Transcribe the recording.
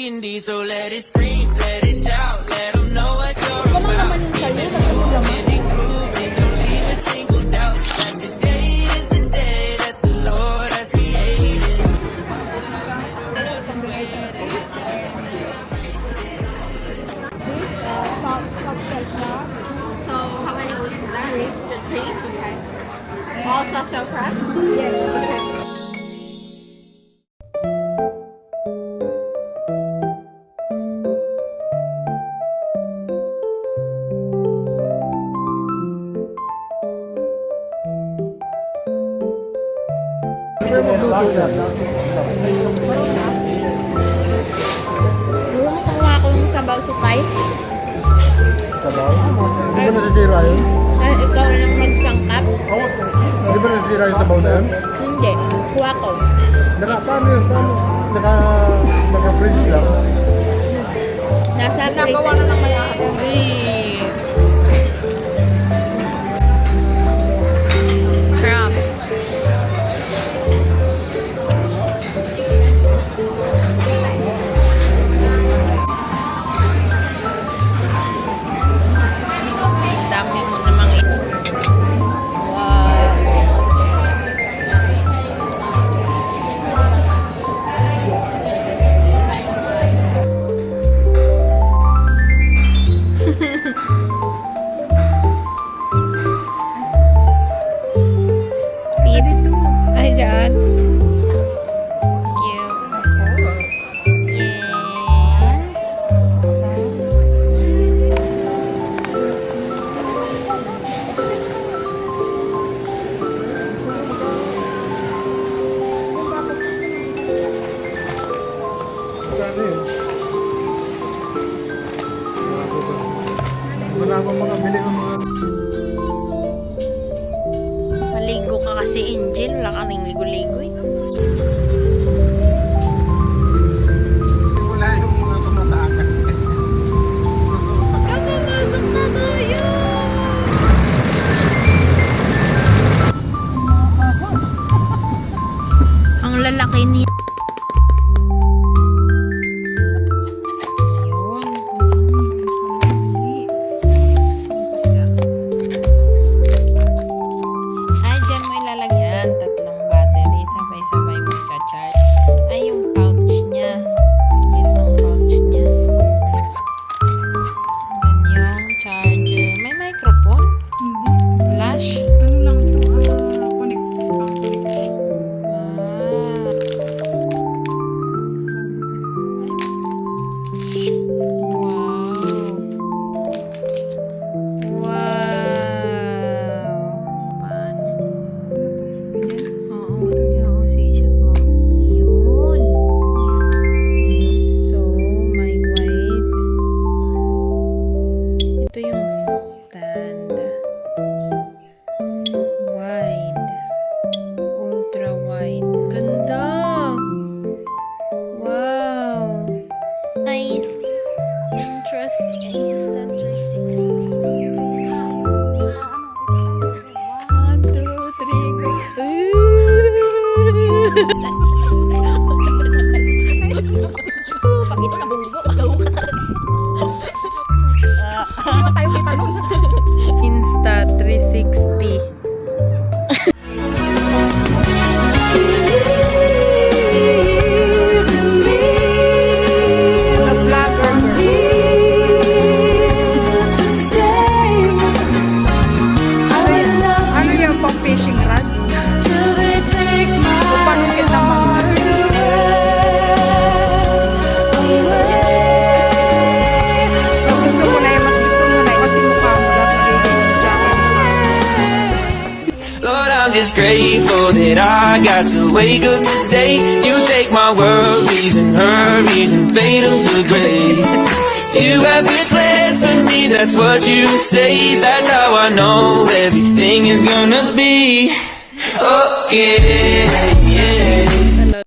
hindi, so let it scream, let it shout, let them know what you're about. Even move and improve, and don't leave a single doubt that today is the day that the Lord has created. This soft shell crab. So how many was that? Three? Okay. All soft shell crab? Yes. Okay. Kuha akong sabaw sa Thai. Sabaw? Hindi ba nasisira yun? Ay, ikaw lang magsangkap? Hindi ba nasisira yung sabaw na yun? Hindi. Kuha ko. Paano yun? Paano? Naka-fridge lang? Nasa Nagawa na ng malaki. Crab. Dami mo namang wow. Dito. Ay, dyan. Cute. Of course. Yeah. Paano yun? Wala akong mga bili ng mga... Maligo ka kasi, Angel. Wala ka nang ligo-ligo eh. Wala yung mga tumatakas. Kapamasok na tayo! Ang lalaki niya. Ay, dyan mo ilalagyan. Tatlong battery. Sabay-sabay mo cha-charge. Ay, yung pouch niya. Yan ang pouch niya. Yan yung charger. May microphone? Hindi. Flash? Ano lang to? Connect. Wow. Wow. Paano? Oo, oo, sige, shot mo. Yun. So, may white. Ito yung stand. Wide. Ultra wide. Ganda! Wow! Nice! Interesting. Stand 1, 2, 3, go! Pag ito nabunggo, magawa ka talaga. Hindi mo tayo kita nun. Insta 360. The vlogger Ano yung pang fishing rod? Panungkit naman. So gusto mo na yun, mas gusto mo na yun kasi mukha mo lang mag-jeans jacket. Lord, I'm just grateful that I got to wake up today. You take my worries and hurries and fade them to gray. You have good plans for me, that's what you say. That's how I know everything is gonna be okay.